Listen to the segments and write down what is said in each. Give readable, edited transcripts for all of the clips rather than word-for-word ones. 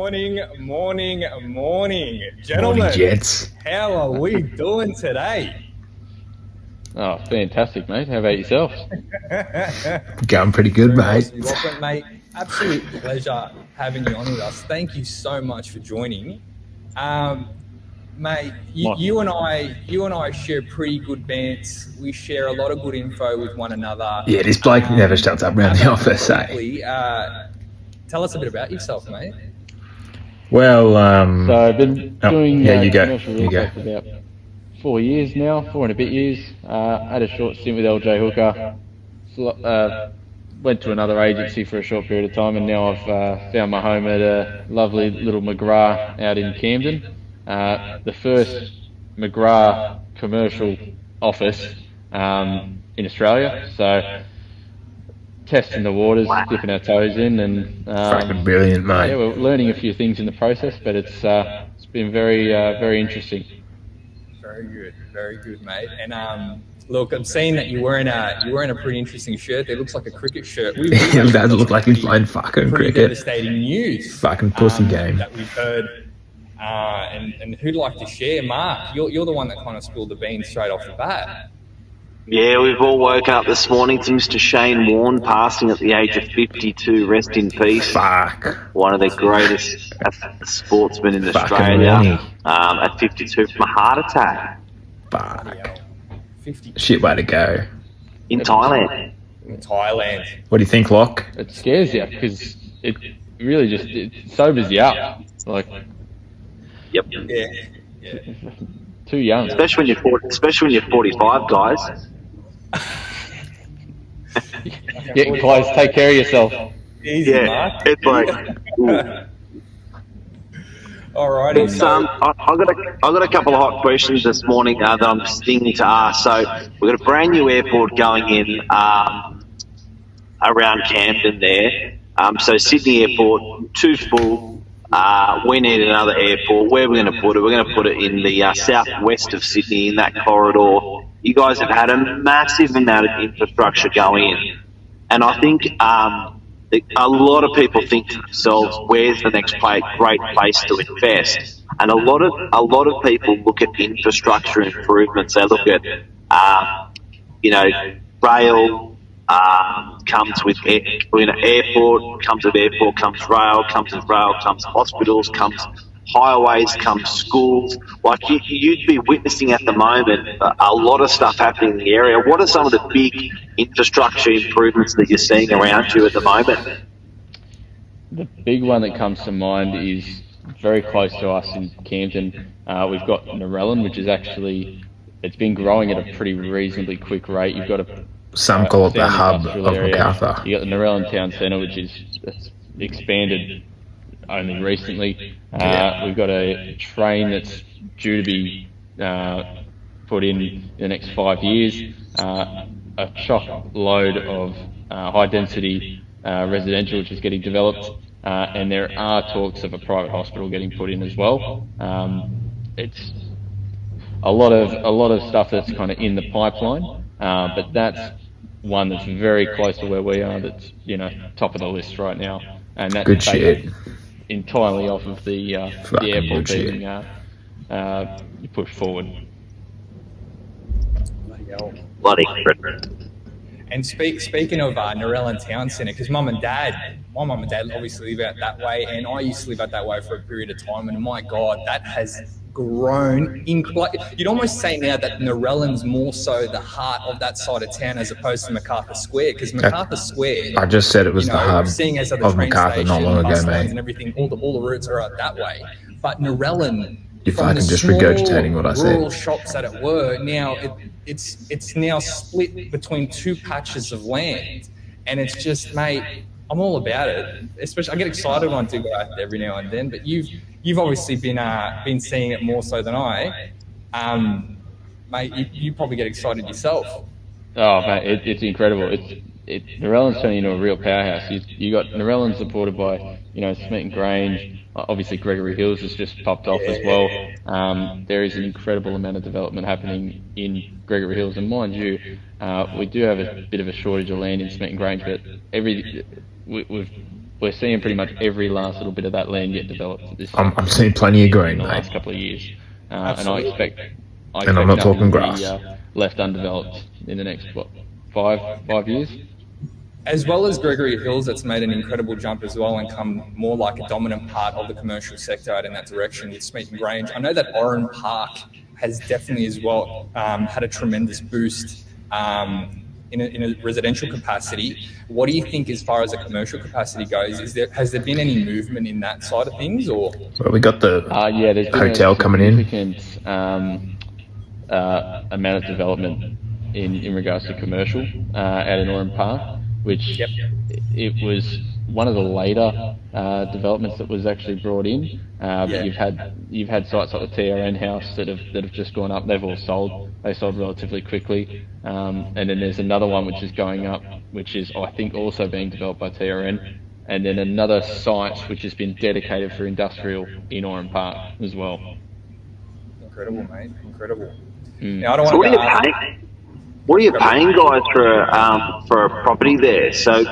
Morning, gentlemen. Morning, gents. How are we doing today? Oh, fantastic, mate. How about yourself? Going pretty good, mate. Awesome, mate. Absolute pleasure having you on with us. Thank you so much for joining. Mate, you and I share pretty good bands. We share a lot of good info with one another. Yeah, this bloke never shuts up around the office, Tell us a bit about yourself, mate. Well, so I've been doing commercial real go. estate for about 4 years now, 4 and a bit years. Had a short stint with LJ Hooker. Went to another agency for a short period of time, and now I've found my home at a lovely little McGrath out in Camden. The first McGrath commercial office in Australia. So testing the waters, dipping our toes in, and fucking brilliant, mate. Yeah, we're learning a few things in the process, but it's been very interesting. Very good, mate. And look, I'm seeing that you're wearing a pretty interesting shirt. It looks like a cricket shirt. It does look like he's playing fucking cricket. Devastating news. Fucking pussy game that we've heard. And who'd like to share? Mark, you're the one that kind of spilled the beans straight off the bat. Yeah, we've all woken up this morning to Mr. Shane Warne passing at the age of 52. Rest in peace. Fuck. One of the greatest sportsmen in Australia. At 52 from a heart attack. Fuck. Shit way to go. In Thailand. What do you think, Locke? It scares you because it really it sobers you up. Like, yep. Yeah. Too young. Especially when you're 45, guys. Getting close. Take care of yourself. Easy, yeah, Mark. it's like. Alrighty. I got a couple of hot questions this morning that I'm stinging to ask. So we've got a brand new airport going in around Camden there. So Sydney Airport, too full. We need another airport. Where are we going to put it? We're going to put it in the southwest of Sydney, in that corridor. You guys have had a massive amount of infrastructure going in, and I think a lot of people think to themselves, "Where's the next great place to invest?" And a lot of people look at infrastructure improvements. They look at rail. Comes with airport, comes with airport, comes rail, comes with rail, comes hospitals, comes highways, comes schools. Like you'd be witnessing at the moment a lot of stuff happening in the area. What are some of the big infrastructure improvements that you're seeing around you at the moment? The big one that comes to mind is very close to us in Camden. We've got Narellan, which is it's been growing at a pretty reasonably quick rate. You've got some call it the hub of Macarthur. You got the Narellan Town Centre, which is expanded only recently. We've got a train that's due to be put in the next 5 years. A chock load of high density residential, which is getting developed, and there are talks of a private hospital getting put in as well. It's a lot of stuff that's kind of in the pipeline, but that's one that's very close to where we are. That's top of the list right now, and that's good shit. Entirely off of the airport being pushed forward. Bloody. And speaking of Narellan Town Centre, because my mum and dad obviously live out that way, and I used to live out that way for a period of time, and my God, that has grown. You'd almost say now that Narellan's more so the heart of that side of town as opposed to Macarthur Square, because Macarthur Square, I just said it was the hub seeing as of Macarthur not long ago, mate. And everything, all the routes are out that way. But Narellan, if I can just regurgitating what I said, rural shops that it were, now it's now split between two patches of land, and it's just, mate, I'm all about it. Especially, I get excited when I do go out there every now and then. But you've obviously been seeing it more so than I, mate. You probably get excited yourself. Oh, mate, it's incredible. Narellan's turning into a real powerhouse. You got Narellan supported by Smeaton Grange. Obviously, Gregory Hills has just popped off as well. There is an incredible amount of development happening in Gregory Hills, and mind you, we do have a bit of a shortage of land in Smeaton Grange, but we've we're seeing pretty much every last little bit of that land get developed. I'm seeing plenty of green, in the mate. last couple of years, and I Absolutely. expect And I'm not nothing talking to grass. be left undeveloped in the next 5 years. As well as Gregory Hills, that's made an incredible jump as well and come more like a dominant part of the commercial sector out in that direction with Smeaton Grange. I know that Oran Park has definitely as well had a tremendous boost in a residential capacity. What do you think as far as a commercial capacity goes? Has there been any movement in that side of things, or? Well, we got the There's been hotel coming in. significant amount of development in regards to commercial out in Oran Park, which it was one of the later developments that was actually brought in. But you've had sites like the TRN house that have just gone up. They've all sold. They sold relatively quickly. And then there's another one which is going up, which is I think also being developed by TRN. And then another site which has been dedicated for industrial in Oran Park as well. Incredible, mate. Incredible. Now, I don't So want to what are you paying guys for a property there? So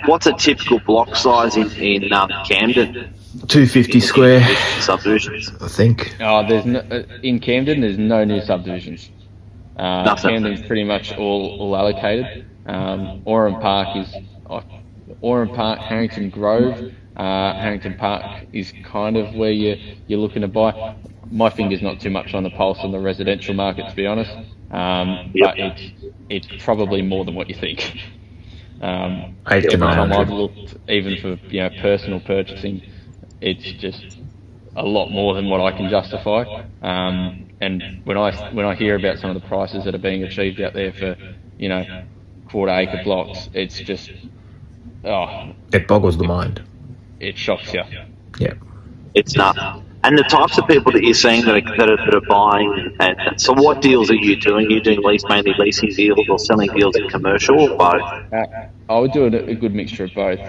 what's a typical block size in Camden? 250 square Subdivisions. I think. There's in Camden. There's no new subdivisions. Camden's pretty much all allocated. Oran Park, Harrington Grove, Harrington Park is kind of where you're looking to buy. My finger's not too much on the pulse on the residential market, to be honest. But it's probably more than what you think. 8 to Every time 900. I've looked, even for personal purchasing, it's just a lot more than what I can justify. And when I hear about some of the prices that are being achieved out there for quarter-acre blocks, it's just It boggles the mind. it shocks you. Yeah. It's nuts. And the types of people that you're seeing that are buying, and so what deals are you doing? Are you doing mainly leasing deals or selling deals in commercial or both? I would do a good mixture of both.